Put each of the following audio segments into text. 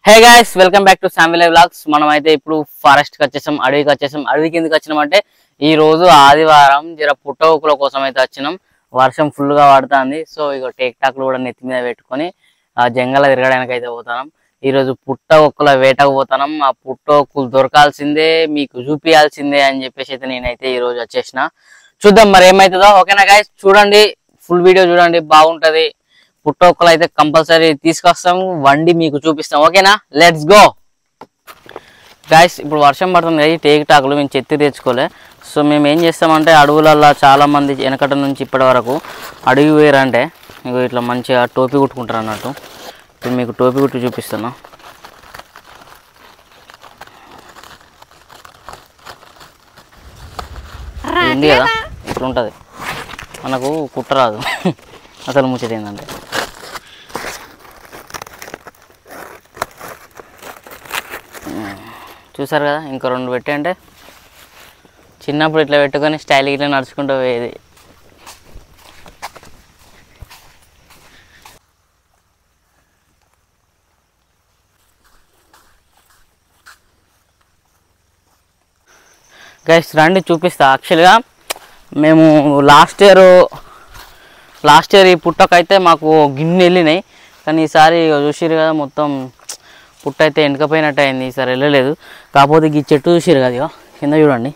Hey guys welcome back to Samville vlogs. మనం అయితే ఇప్పుడు ఫారెస్ట్ కి వచ్చేసాం, అడవికి వచ్చేసాం. అడవికి ఎందుకు వచ్చినాం అంటే ఈ రోజు ఆదివారం జర పుట్టగొక్కుల కోసం అయితే వచ్చినాం. వర్షం ఫుల్ గా పడుతుంది. సో ఇక టేక్ టాక్లు కూడా నెత్తి మీద పెట్టుకొని ఆ జంగల్ తిరగడానికి అయితే పోతాం. ఈ రోజు పుట్టగొక్కుల వేటకు పోతాం. ఆ పుట్టగొక్కులు దొరకాల్సిందే, మీకు చూపియాల్సిందే అని చెప్పేసి అయితే నేనైతే ఈ రోజు వచ్చేసిన. చూద్దాం మరి ఏమైతుందో. ఓకేనా గైస్, చూడండి, ఫుల్ వీడియో చూడండి, బాగుంటది. పుట్టొక్కలు అయితే కంపల్సరీ తీసుకొస్తాం, వండి మీకు చూపిస్తాం. ఓకేనా, లెట్స్ గో గైస్. ఇప్పుడు వర్షం పడుతుంది కదా, ఈ టేక్ టాకులు మేము చెత్త తెచ్చుకోలే. సో మేము ఏం చేస్తామంటే అడవులల్లో చాలా మంది వెనకట నుంచి ఇప్పటి వరకు అడవి వేరంటే మీకు ఇట్లా మంచిగా టోపీ కుట్టుకుంటారు అన్నట్టు. ఇప్పుడు మీకు టోపీ కుట్టి చూపిస్తున్నా. ఉంది కదా, ఇట్లా ఉంటుంది. మనకు కుట్టరాదు. అసలు ముచ్చట ఏంటంటే చూసారు కదా, ఇంకా రెండు పెట్టి అంటే చిన్నప్పుడు ఇట్లా పెట్టుకొని స్టైల్ ఇట్లా నడుచుకుంటూ పోయేది. గైస్ రండి చూపిస్తా. యాక్చువల్గా మేము లాస్ట్ ఇయర్ ఈ పుట్టకైతే మాకు గిన్నె వెళ్ళినాయి, కానీ ఈసారి చూసిరు కదా మొత్తం పుట్ట అయితే ఎండకపోయినట్టు అయింది. ఈసారి వెళ్ళలేదు. కాకపోతే ఈ చెట్టు చూసిరు కదా, ఇక కింద చూడండి.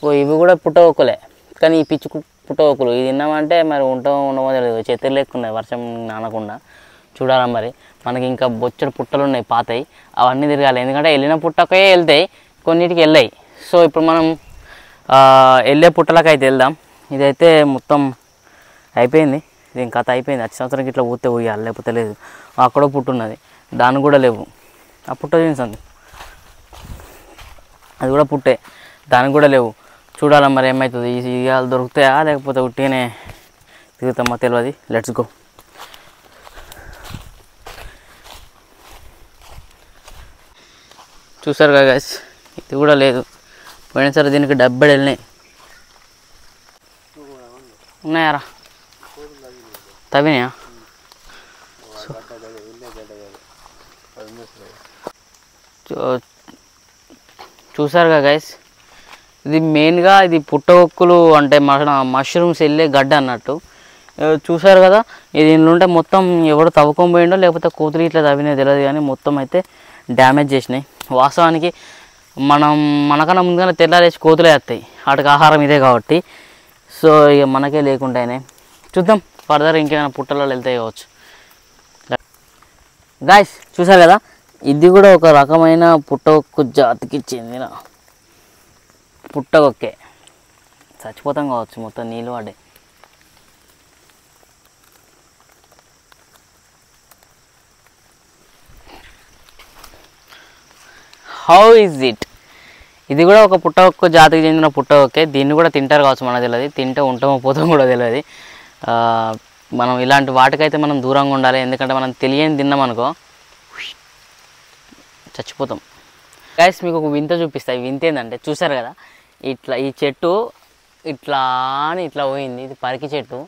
ఇవి కూడా పుట్టగొక్కులే, కానీ ఈ పిచ్చి పుట్టగొక్కులు ఇది తిన్నామంటే మరి ఉండమో తెలియదు. చెత్తలు లేకున్నాయి వర్షం నానకుండా. చూడాలా మరి. మనకి ఇంకా బొచ్చడు పుట్టలు ఉన్నాయి పాతయి, అవన్నీ తిరగాలి. ఎందుకంటే వెళ్ళిన పుట్టకే వెళ్తాయి, కొన్నిటికి వెళ్ళాయి. సో ఇప్పుడు మనం వెళ్ళే పుట్టలకు అయితే వెళ్దాం. ఇదైతే మొత్తం అయిపోయింది, దీని కథ అయిపోయింది. వచ్చే సంవత్సరానికి ఇట్లా ఊతే పోయాలి, లేకపోతే లేదు. అక్కడో పుట్టు ఉన్నది, దానికి కూడా లేవు. ఆ పుట్ట చూసింది, అది కూడా పుట్టే, దానికి కూడా లేవు. చూడాలి మరి ఏమవుతుంది. ఈ ఇవాళ దొరుకుతాయా లేకపోతే ఉట్టిగానే తిరుగుతామా తెలియదు. Let's go. చూసారు కదా గైస్, ఇది కూడా లేదు. పోయినసారి దీనికి 70 వెళ్ళినాయి. ఉన్నాయారా, తవ్వినాయా? చూసారు కదా గైస్, ఇది మెయిన్గా ఇది పుట్టగొక్కులు అంటే మష్రూమ్స్ వెళ్ళే గడ్డ అన్నట్టు. చూసారు కదా, ఇది దీనిలో ఉంటే మొత్తం ఎవడు తవ్వుకొని పోయిండో లేకపోతే కోతులు ఇట్లా తవ్వినాయో తెలియదు, కానీ మొత్తం అయితే డ్యామేజ్ చేసినాయి. వాస్తవానికి మనకన్నా ముందుగానే తెల్లారేసి కోతులే వస్తాయి, వాటికి ఆహారం ఇదే కాబట్టి. సో ఇక మనకే లేకుండానే చూద్దాం ఫర్దర్ ఇంకేమైనా పుట్టలలో వెళ్తాయి కావచ్చు. గాయస్ చూసారు కదా, ఇది కూడా ఒక రకమైన పుట్టగొక్కు జాతికి చెందిన పుట్టగొక్కే. చచ్చిపోతాం కావచ్చు, మొత్తం నీళ్ళు పడ్డాయి. How is it? ఇది కూడా ఒక పుట్టగొక్కు జాతికి చెందిన పుట్టగొక్కే. దీన్ని కూడా తింటారు కావచ్చు, మనకు తెలియదు. తింటే ఉంటామో పోతాం కూడా తెలియదు. మనం ఇలాంటి వాటికైతే మనం దూరంగా ఉండాలి. ఎందుకంటే మనం తెలియని తిన్నామనుకో చచ్చిపోతాం. గైస్ మీకు ఒక వింత చూపిస్తాయి. వింత ఏంటంటే చూసారు కదా, ఇట్లా ఈ చెట్టు ఇట్లా అని ఇట్లా పోయింది. ఇది పరికి చెట్టు.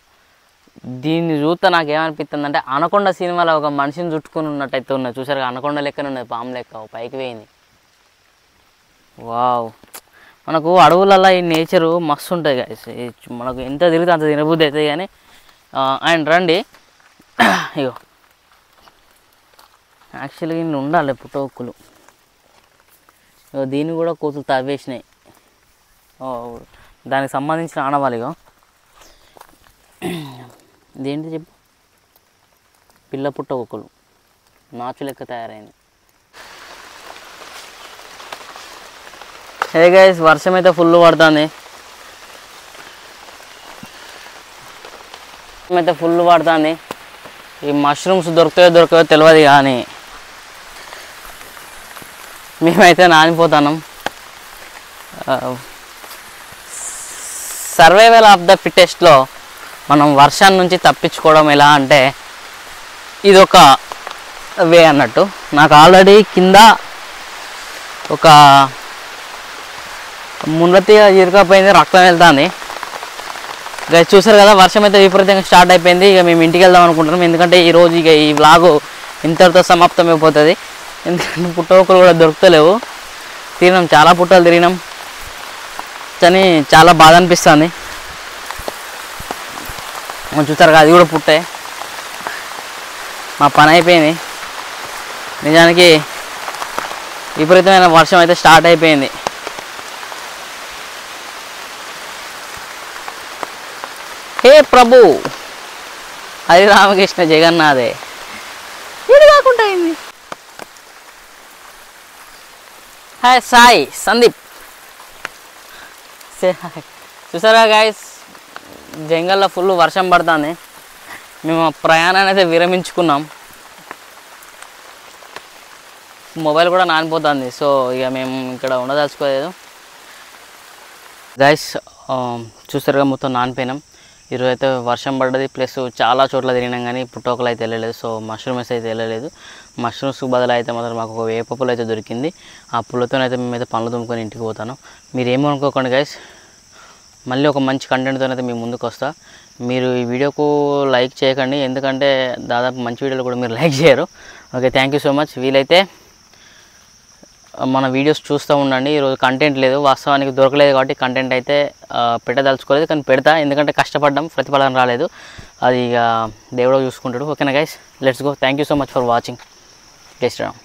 దీన్ని చూస్తే నాకు ఏమనిపిస్తుంది అంటే అనకొండ సినిమాలో ఒక మనిషిని చుట్టుకొని ఉన్నట్టయితే ఉన్నది. చూసారు కదా, అనకొండ లెక్కనే ఉన్నది, పాము లెక్క పైకి పోయింది. వావ్, మనకు అడవులలో ఈ నేచరు మస్తు ఉంటుంది గైస్. మనకు ఎంత తిరిగితే అంత తినబుద్ధి అవుతుంది. కానీ అండ్ రండి, ఇగో యాక్చువల్గా ఇన్ని ఉండాలి పుట్టగొక్కులు. ఇగో దీన్ని కూడా కోతులు తవ్వేసినాయి. దానికి సంబంధించిన ఆనవాళ్ళు. ఇగో ఇదేంటి చెప్పు, పిల్ల పుట్టగొక్కులు నాచు లెక్క తయారైంది. హే గైస్, వర్షం అయితే ఫుల్ పడుతుంది. ఈ మష్రూమ్స్ దొరుకుతాయో తెలియదు, కానీ మేమైతే నానిపోతున్నాం. సర్వైవల్ ఆఫ్ ద ఫిట్టెస్ట్లో మనం వర్షం నుంచి తప్పించుకోవడం ఎలా అంటే ఇదొక వే అన్నట్టు. నాకు ఆల్రెడీ కింద ఒక మున్నతిగా ఇరుకపోయింది, రక్తం వెళ్తుంది. గైస్ చూసారు కదా, వర్షం అయితే విపరీతంగా స్టార్ట్ అయిపోయింది. ఇక మేము ఇంటికి వెళ్దాం అనుకుంటున్నాం, ఎందుకంటే ఈరోజు ఇక ఈ వ్లాగు ఇంతటితో సమాప్తం అయిపోతుంది. ఎందుకంటే పుట్టగొక్కులు కూడా దొరుకుతలేవు. తిరిగినాం, చాలా పుట్టలు తిరిగినాం, కానీ చాలా బాధ అనిపిస్తుంది. చూసారు కదా, అది కూడా పుట్టే. మా పని అయిపోయింది. నిజానికి విపరీతమైన వర్షం అయితే స్టార్ట్ అయిపోయింది. హే ప్రభు హరి రామకృష్ణ జగన్నాథే, ఇది కాకుండా అయింది. హాయ్ సాయి సందీప్, చూసారా గాయస్, జంగల్లో ఫుల్ వర్షం పడుతుంది. మేము ప్రయాణాన్ని అయితే విరమించుకున్నాం. మొబైల్ కూడా నానిపోతుంది. సో ఇక మేము ఇక్కడ ఉండదలుచుకోలేదు గైస్. చూసారుగా, మొత్తం నానిపోయినాం. ఈరోజు అయితే వర్షం పడ్డది, ప్లస్ చాలా చోట్ల తిరిగినాం, కానీ పుట్టోకలు అయితే వెళ్ళలేదు. సో మష్రూమ్స్ అయితే వెళ్ళలేదు. మష్రూమ్స్ బదులు అయితే మాత్రం మాకు ఒక వేప పుల్ల అయితే దొరికింది. ఆ పుల్లతోనైతే మేమైతే పనులు తుమ్ముకొని ఇంటికి పోతాను. మీరు ఏమనుకోకండి గైస్, మళ్ళీ ఒక మంచి కంటెంట్తో అయితే మీ ముందుకు వస్తా. మీరు ఈ వీడియోకు లైక్ చేయకండి, ఎందుకంటే దాదాపు మంచి వీడియోలు కూడా మీరు లైక్ చేయరు. Okay, thank you so much. వీలైతే మన వీడియోస్ చూస్తూ ఉండండి. ఈరోజు కంటెంట్ లేదు, వాస్తవానికి దొరకలేదు కాబట్టి కంటెంట్ అయితే పెట్టదలుచుకోలేదు, కానీ పెడతా, ఎందుకంటే కష్టపడ్డాం, ప్రతిఫలం రాలేదు. అది ఇక దేవుడు చూసుకుంటాడు. ఓకేనా guys, let's go. Thank you so much for watching. జై శ్రీరామ్.